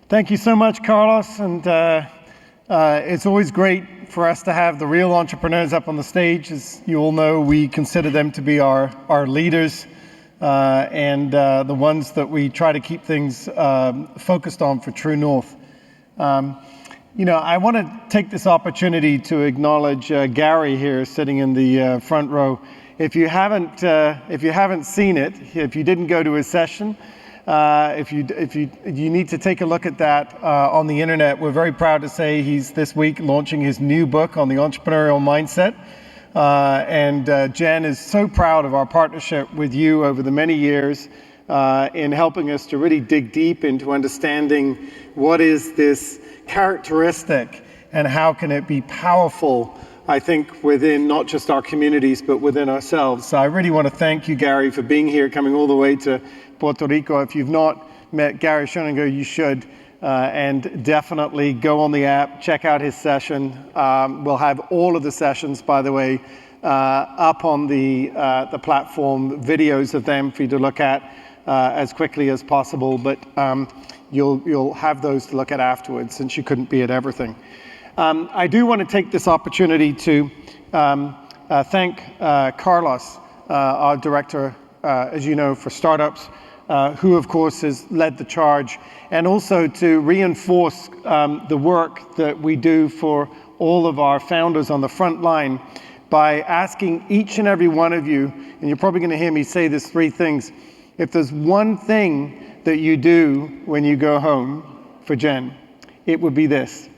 Thank you so much, Carlos. And it's always great for us to have the real entrepreneurs up on the stage. As you all know, we consider them to be our leaders and the ones that we try to keep things focused on for True North. I want to take this opportunity to acknowledge Gary here sitting in the front row. If you haven't seen it, if you didn't go to his session, if you need to take a look at that on the internet, we're very proud to say he's this week launching his new book on the entrepreneurial mindset. And Jen is so proud of our partnership with you over the many years in helping us to really dig deep into understanding what is this characteristic and how can it be powerful, I think, within not just our communities, but within ourselves. So I really want to thank you, Gary, for being here, coming all the way to Puerto Rico. If you've not met Gary Schoeninger, you should, and definitely go on the app, check out his session. We'll have all of the sessions, by the way, up on the platform, videos of them for you to look at as quickly as possible, but you'll have those to look at afterwards since you couldn't be at everything. I do want to take this opportunity to thank Carlos, our director, as you know, for startups, who of course has led the charge, and also to reinforce the work that we do for all of our founders on the front line by asking each and every one of you, and you're probably going to hear me say this 3 things, if there's one thing that you do when you go home for Jen, it would be this.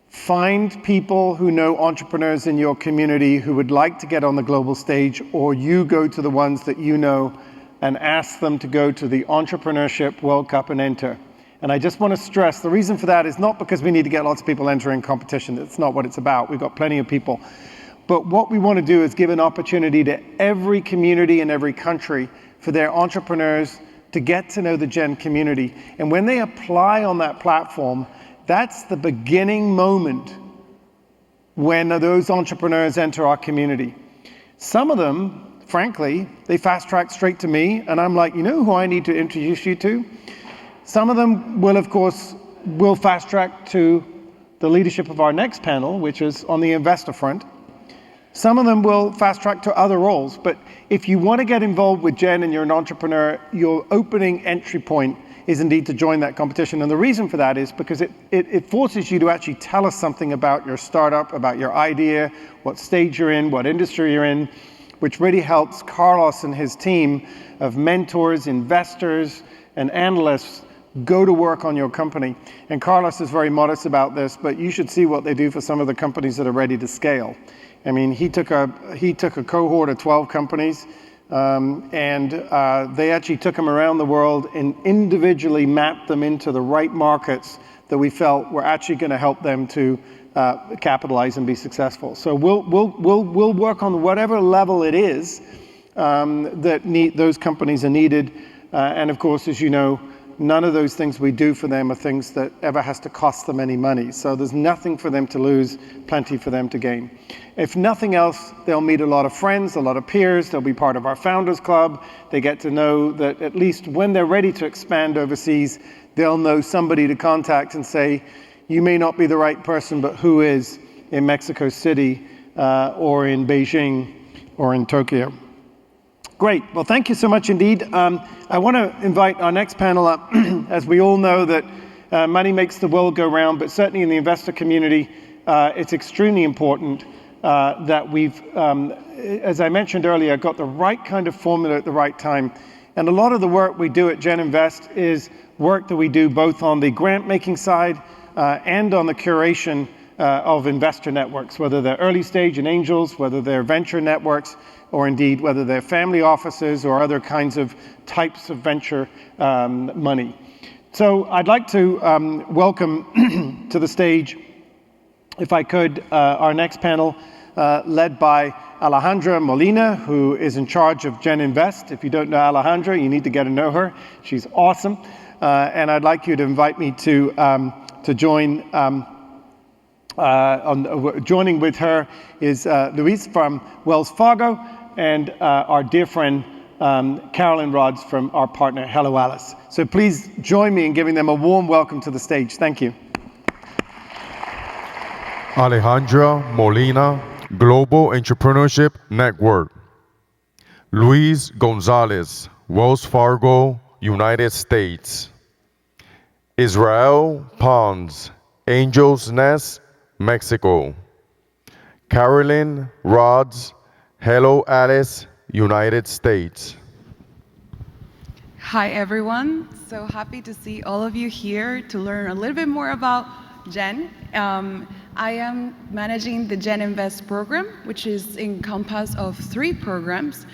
Find people who know entrepreneurs in your community who would like to get on the global stage, or you go to the ones that you know and ask them to go to the Entrepreneurship World Cup and enter. And I just want to stress, the reason for that is not because we need to get lots of people entering competition. That's not what it's about. We've got plenty of people. But what we want to do is give an opportunity to every community in every country for their entrepreneurs to get to know the Gen community. And when they apply on that platform, that's the beginning moment when those entrepreneurs enter our community. Some of them, frankly, they fast track straight to me, and I'm like, you know who I need to introduce you to? Some of them will, of course, fast track to the leadership of our next panel, which is on the investor front. Some of them will fast track to other roles, but if you want to get involved with Jen and you're an entrepreneur, your opening entry point is indeed to join that competition. And the reason for that is because it forces you to actually tell us something about your startup, about your idea, what stage you're in, what industry you're in, which really helps Carlos and his team of mentors, investors, and analysts go to work on your company. And Carlos is very modest about this, but you should see what they do for some of the companies that are ready to scale. I mean, he took a cohort of 12 companies, and they actually took them around the world and individually mapped them into the right markets that we felt were actually going to help them to capitalize and be successful. So we'll work on whatever level it is that those companies are needed, and of course, as you know, none of those things we do for them are things that ever has to cost them any money. So there's nothing for them to lose, plenty for them to gain. If nothing else, they'll meet a lot of friends, a lot of peers. They'll be part of our Founders Club. They get to know that at least when they're ready to expand overseas, they'll know somebody to contact and say, you may not be the right person, but who is in Mexico City or in Beijing or in Tokyo? Great. Well, thank you so much indeed. I want to invite our next panel up. As we all know that money makes the world go round, but certainly in the investor community, it's extremely important that we've, as I mentioned earlier, got the right kind of formula at the right time. And a lot of the work we do at Gen Invest is work that we do both on the grant-making side and on the curation of investor networks, whether they're early stage and angels, whether they're venture networks, or indeed whether they're family offices or other kinds of types of venture money. So I'd like to welcome to the stage, if I could, our next panel led by Alejandra Molina, who is in charge of Gen Invest. If you don't know Alejandra, you need to get to know her. She's awesome. And I'd like you to invite me to join. Joining with her is Luis from Wells Fargo, and our dear friend Carolyn Rods from our partner, Hello Alice. So please join me in giving them a warm welcome to the stage. Thank you. Alejandra Molina, Global Entrepreneurship Network. Luis Gonzalez, Wells Fargo, United States. Israel Pons, Angel's Nest, Mexico. Carolyn Rods, Hello Alice, United States. Hi everyone, so happy to see all of you here to learn a little bit more about GEN. I am managing the GEN Invest program, which is encompassed of 3 programs.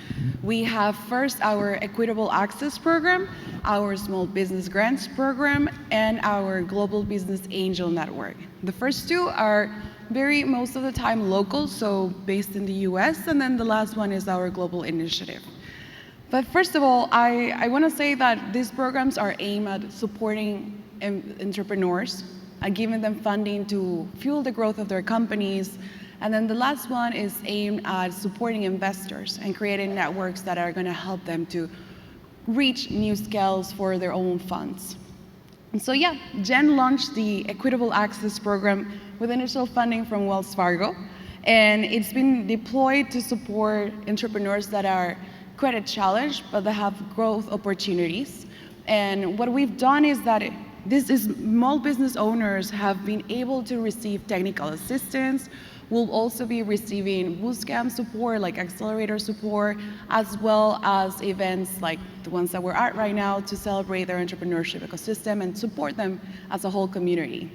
We have first our Equitable Access program, our Small Business Grants program, and our Global Business Angel Network. The first 2 are most of the time local, so based in the US, and then the last one is our global initiative. But first of all, I want to say that these programs are aimed at supporting entrepreneurs, giving them funding to fuel the growth of their companies. And then the last one is aimed at supporting investors and creating networks that are going to help them to reach new scales for their own funds. And so yeah, GEN launched the Equitable Access program with initial funding from Wells Fargo. And it's been deployed to support entrepreneurs that are credit challenged, but they have growth opportunities. And what we've done is that small business owners have been able to receive technical assistance. We'll also be receiving bootcamp support, like accelerator support, as well as events like the ones that we're at right now to celebrate their entrepreneurship ecosystem and support them as a whole community.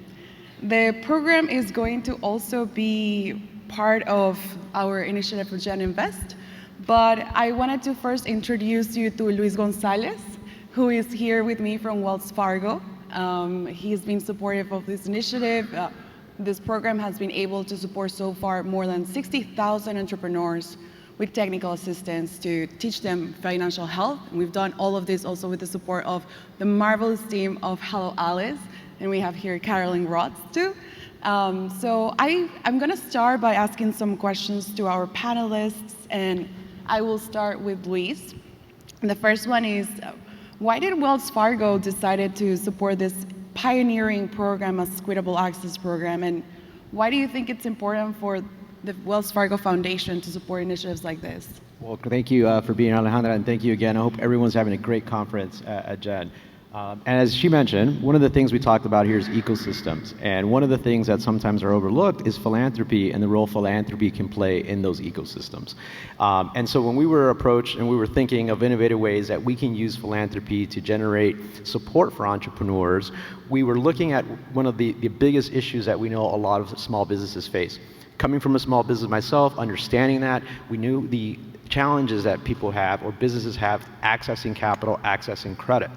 The program is going to also be part of our initiative with GEN Invest, but I wanted to first introduce you to Luis Gonzalez, who is here with me from Wells Fargo. He's been supportive of this initiative. This program has been able to support so far more than 60,000 entrepreneurs with technical assistance to teach them financial health. And we've done all of this also with the support of the marvelous team of Hello Alice, and we have here Carolyn Rods too. So I'm going to start by asking some questions to our panelists, and I will start with Luis. And the first one is, why did Wells Fargo decided to support this pioneering program as Equitable Access program, and why do you think it's important for the Wells Fargo Foundation to support initiatives like this? Well, thank you for being here, Alejandra, and thank you again. I hope everyone's having a great conference at GEN. And as she mentioned, one of the things we talked about here is ecosystems. And one of the things that sometimes are overlooked is philanthropy and the role philanthropy can play in those ecosystems. And so when we were approached and we were thinking of innovative ways that we can use philanthropy to generate support for entrepreneurs, we were looking at one of the biggest issues that we know a lot of small businesses face. Coming from a small business myself, understanding that, we knew the challenges that people have or businesses have accessing capital, accessing credit.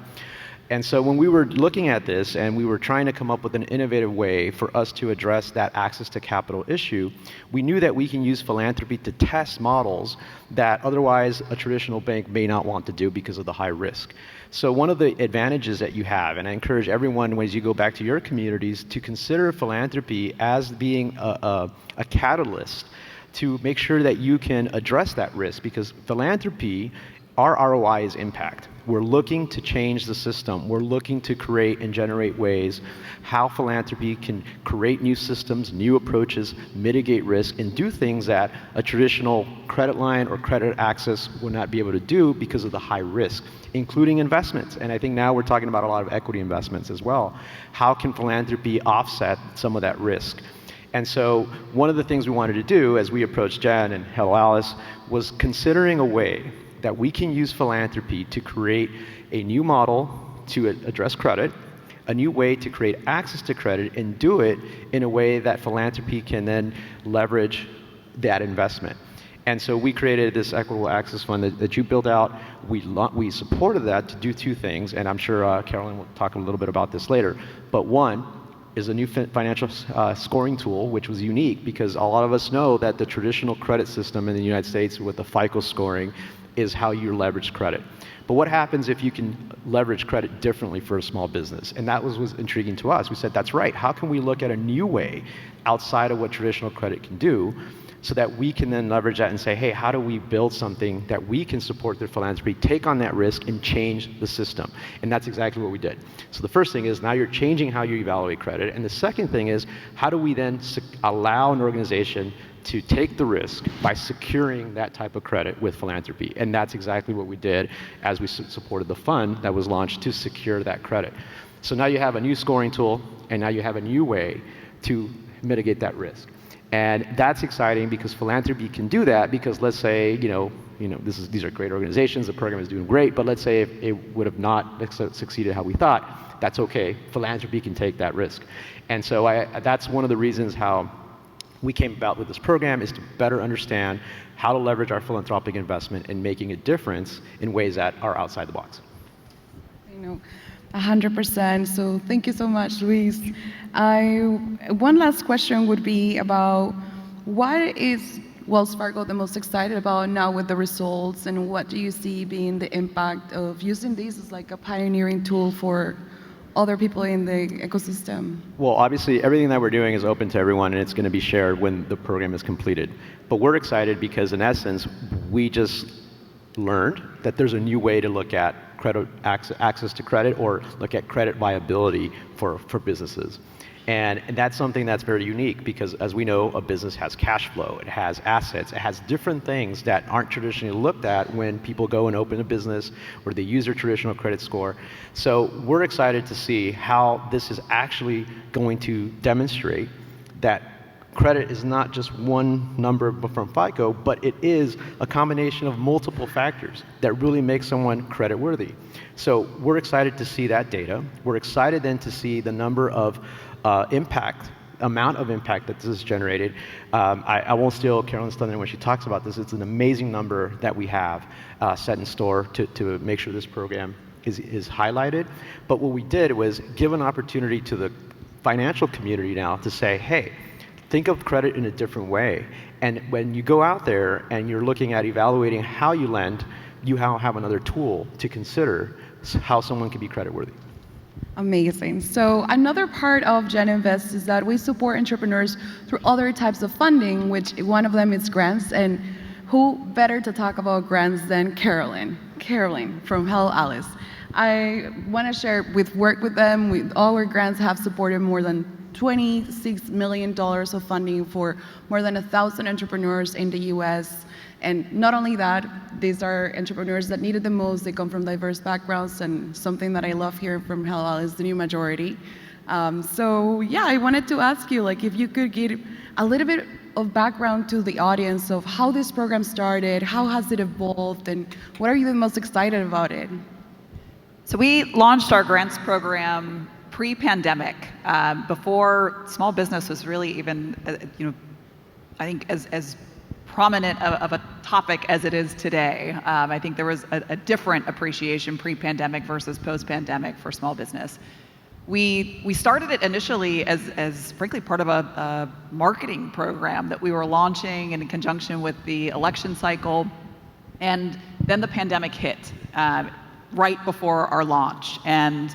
And so when we were looking at this and we were trying to come up with an innovative way for us to address that access to capital issue, we knew that we can use philanthropy to test models that otherwise a traditional bank may not want to do because of the high risk. So one of the advantages that you have, and I encourage everyone as you go back to your communities to consider philanthropy as being a catalyst to make sure that you can address that risk, because philanthropy, our ROI is impact. We're looking to change the system. We're looking to create and generate ways how philanthropy can create new systems, new approaches, mitigate risk, and do things that a traditional credit line or credit access would not be able to do because of the high risk, including investments. And I think now we're talking about a lot of equity investments as well. How can philanthropy offset some of that risk? And so one of the things we wanted to do as we approached GEN and Hello Alice was considering a way that we can use philanthropy to create a new model to address credit, a new way to create access to credit, and do it in a way that philanthropy can then leverage that investment. And so we created this Equitable Access Fund that you built out. We supported that to do 2 things, and I'm sure Carolyn will talk a little bit about this later. But one is a new financial scoring tool, which was unique because a lot of us know that the traditional credit system in the United States with the FICO scoring is how you leverage credit. But what happens if you can leverage credit differently for a small business? And that was intriguing to us. We said, that's right. How can we look at a new way outside of what traditional credit can do so that we can then leverage that and say, hey, how do we build something that we can support through philanthropy, take on that risk, and change the system? And that's exactly what we did. So the first thing is now you're changing how you evaluate credit. And the second thing is, how do we then allow an organization to take the risk by securing that type of credit with philanthropy? And that's exactly what we did as we supported the fund that was launched to secure that credit. So now you have a new scoring tool, and now you have a new way to mitigate that risk. And that's exciting because philanthropy can do that, because let's say, these are great organizations, the program is doing great, but let's say if it would have not succeeded how we thought, that's okay. Philanthropy can take that risk. And so that's one of the reasons how we came about with this program, is to better understand how to leverage our philanthropic investment in making a difference in ways that are outside the box. 100%. So thank you so much, Luis. One last question would be about, what is Wells Fargo the most excited about now with the results, and what do you see being the impact of using these as like a pioneering tool for other people in the ecosystem? Well, obviously, everything that we're doing is open to everyone, and it's going to be shared when the program is completed. But we're excited because, in essence, we just learned that there's a new way to look at credit access to credit, or look at credit viability for businesses. And that's something that's very unique, because as we know, a business has cash flow, it has assets, it has different things that aren't traditionally looked at when people go and open a business or they use their traditional credit score. So we're excited to see how this is actually going to demonstrate that credit is not just one number from FICO, but it is a combination of multiple factors that really make someone credit worthy. So we're excited to see that data. We're excited then to see the number of amount of impact that this has generated. I won't steal Carolyn's thunder when she talks about this. It's an amazing number that we have set in store to make sure this program is highlighted. But what we did was give an opportunity to the financial community now to say, hey, think of credit in a different way. And when you go out there and you're looking at evaluating how you lend, you now have another tool to consider how someone can be creditworthy. Amazing. So another part of Gen Invest is that we support entrepreneurs through other types of funding, which one of them is grants. And who better to talk about grants than Carolyn? Carolyn from Hello Alice. I want to share, with work with them, our grants have supported more than $26 million of funding for more than 1,000 entrepreneurs in the US. And not only that, these are entrepreneurs that need it the most. They come from diverse backgrounds, and something that I love here from Hello Alice is the new majority. So yeah, I wanted to ask you, like, if you could give a little bit of background to the audience of how this program started, how has it evolved, and what are you the most excited about it? So we launched our grants program pre-pandemic, before small business was really even, I think as prominent of a topic as it is today. I think there was a different appreciation pre-pandemic versus post-pandemic for small business. We started it initially as frankly part of a marketing program that we were launching in conjunction with the election cycle, and then the pandemic hit right before our launch. And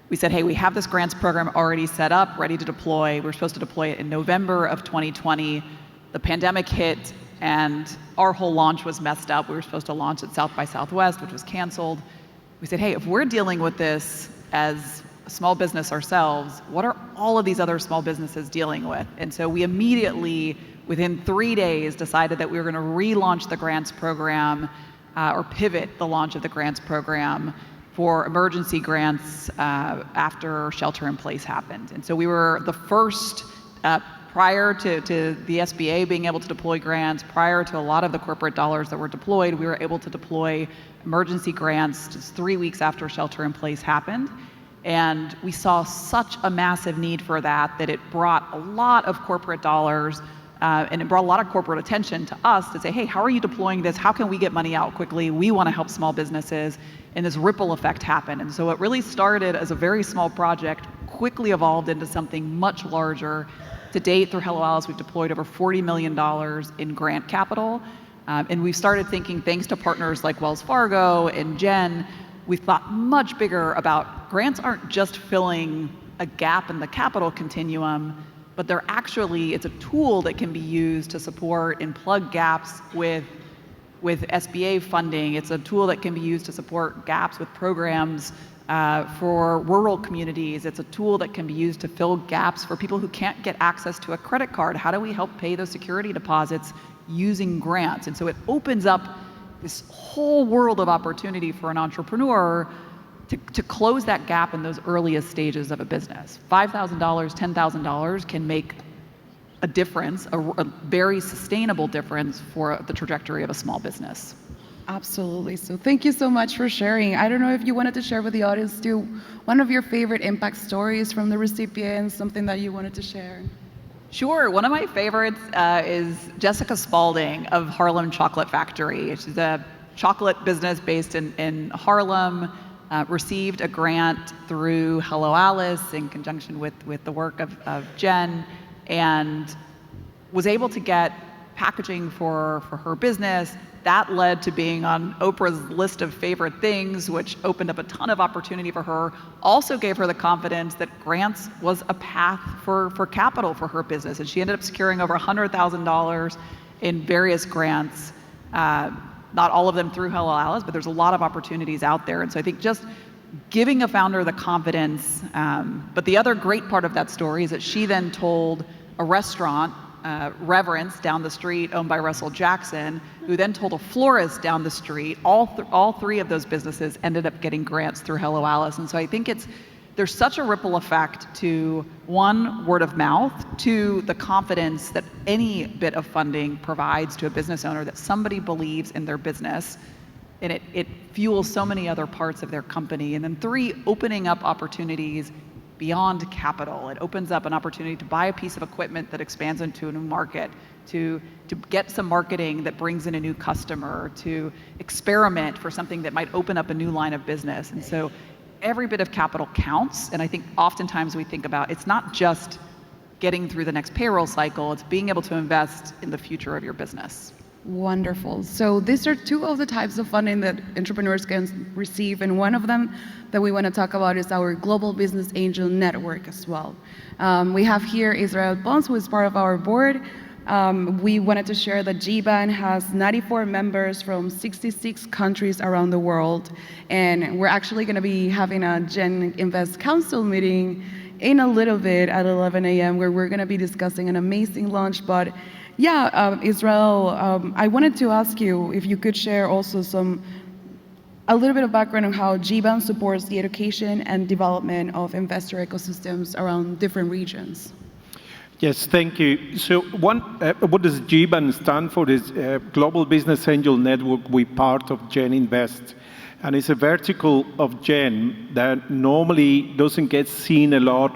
we said, hey, we have this grants program already set up, ready to deploy. We were supposed to deploy it in November of 2020. The pandemic hit, and our whole launch was messed up. We were supposed to launch at South by Southwest, which was canceled. We said, hey, if we're dealing with this as a small business ourselves, what are all of these other small businesses dealing with? And so we immediately, within 3 days, decided that we were going to relaunch the grants program, or pivot the launch of the grants program for emergency grants after shelter in place happened. And so we were the first, prior to the SBA being able to deploy grants, prior to a lot of the corporate dollars that were deployed, we were able to deploy emergency grants just 3 weeks after shelter in place happened. And we saw such a massive need for that it brought a lot of corporate dollars, and it brought a lot of corporate attention to us to say, hey, how are you deploying this? How can we get money out quickly? We want to help small businesses. And this ripple effect happened. And so it really started as a very small project, quickly evolved into something much larger. To date, through Hello Alice, we've deployed over $40 million in grant capital. And we've started thinking, thanks to partners like Wells Fargo and Gen, we've thought much bigger about grants aren't just filling a gap in the capital continuum. but it's a tool that can be used to support and plug gaps with SBA funding. It's a tool that can be used to support gaps with programs for rural communities. It's a tool that can be used to fill gaps for people who can't get access to a credit card. How do we help pay those security deposits using grants? And so it opens up this whole world of opportunity for an entrepreneur to close that gap in those earliest stages of a business. $5,000, $10,000 can make a difference, a very sustainable difference for the trajectory of a small business. Absolutely. So thank you so much for sharing. I don't know if you wanted to share with the audience too, one of your favorite impact stories from the recipients, something that you wanted to share. Sure. One of my favorites is Jessica Spalding of Harlem Chocolate Factory. She's a chocolate business based in Harlem, received a grant through Hello Alice in conjunction with the work of Jen, and was able to get packaging for her business. That led to being on Oprah's list of favorite things, which opened up a ton of opportunity for her. Also gave her the confidence that grants was a path for capital for her business. And she ended up securing over $100,000 in various grants, not all of them through Hello Alice, but there's a lot of opportunities out there. And so I think just giving a founder the confidence, but the other great part of that story is that she then told a restaurant, Reverence down the street, owned by Russell Jackson, who then told a florist down the street. All three of those businesses ended up getting grants through Hello Alice. And so I think there's such a ripple effect to, one, word of mouth, to the confidence that any bit of funding provides to a business owner that somebody believes in their business, and it fuels so many other parts of their company. And then three, opening up opportunities beyond capital. It opens up an opportunity to buy a piece of equipment that expands into a new market, to get some marketing that brings in a new customer, to experiment for something that might open up a new line of business. And so every bit of capital counts. And I think oftentimes we think about, it's not just getting through the next payroll cycle, it's being able to invest in the future of your business. Wonderful. So these are two of the types of funding that entrepreneurs can receive, and one of them that we want to talk about is our Global Business Angel Network as well. We have here Israel Pons, who is part of our board. We wanted to share that GBAN has 94 members from 66 countries around the world, and we're actually going to be having a Gen Invest Council meeting in a little bit at 11 a.m. where we're going to be discussing an amazing launch. But yeah, Israel, I wanted to ask you if you could share also a little bit of background on how GBAN supports the education and development of investor ecosystems around different regions. Yes, thank you. So what does GBAN stand for? Is Global Business Angel Network. We're part of Gen Invest. And it's a vertical of Gen that normally doesn't get seen a lot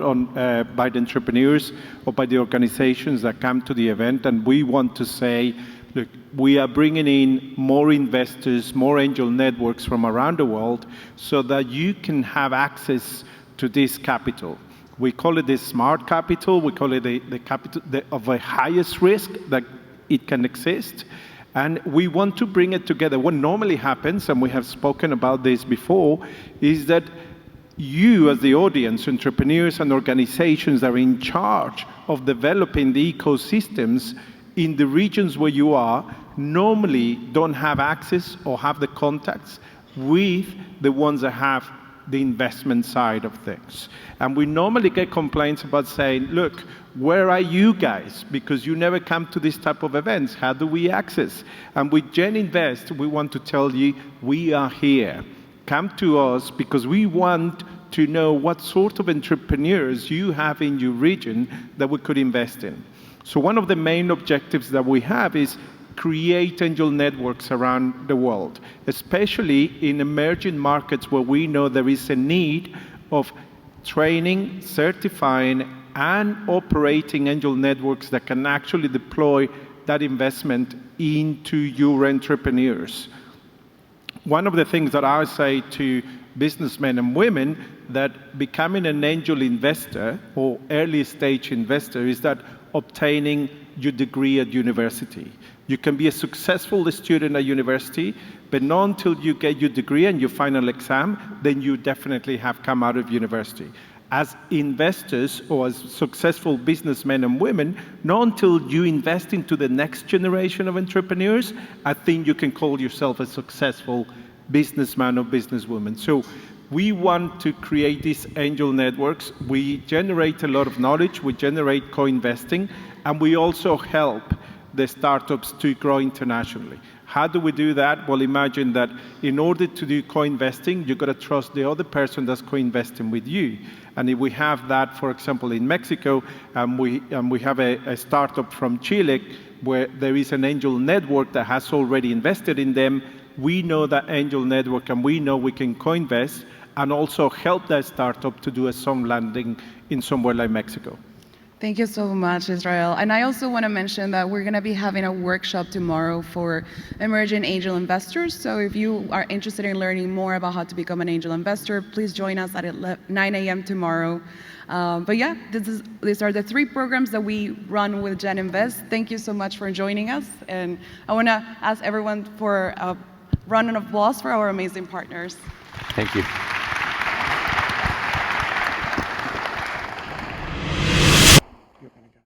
by the entrepreneurs or by the organizations that come to the event. And we want to say, look, we are bringing in more investors, more angel networks from around the world so that you can have access to this capital. We call it the smart capital. We call it the capital of the highest risk that it can exist. And we want to bring it together. What normally happens, and we have spoken about this before, is that you as the audience, entrepreneurs and organizations are in charge of developing the ecosystems in the regions where you are, normally don't have access or have the contacts with the ones that have the investment side of things. And we normally get complaints about saying, look, where are you guys? Because you never come to this type of events. How do we access? And with Gen Invest, we want to tell you, we are here. Come to us because we want to know what sort of entrepreneurs you have in your region that we could invest in. So one of the main objectives that we have is create angel networks around the world, especially in emerging markets where we know there is a need of training, certifying, and operating angel networks that can actually deploy that investment into your entrepreneurs. One of the things that I say to businessmen and women that becoming an angel investor or early stage investor is that obtaining your degree at university. You can be a successful student at university, but not until you get your degree and your final exam, then you definitely have come out of university. as investors or as successful businessmen and women, not until you invest into the next generation of entrepreneurs, I think you can call yourself a successful businessman or businesswoman. So we want to create these angel networks. We generate a lot of knowledge, we generate co-investing, and we also help the startups to grow internationally. How do we do that? Well, imagine that in order to do co-investing, you've got to trust the other person that's co-investing with you. And if we have that, for example, in Mexico, and we have a startup from Chile where there is an angel network that has already invested in them, we know that angel network and we know we can co-invest and also help that startup to do a soft landing in somewhere like Mexico. Thank you so much, Israel. And I also want to mention that we're going to be having a workshop tomorrow for emerging angel investors. So if you are interested in learning more about how to become an angel investor, please join us at 9 a.m. tomorrow. But yeah, these are the 3 programs that we run with Gen Invest. Thank you so much for joining us. And I want to ask everyone for a round of applause for our amazing partners. Thank you.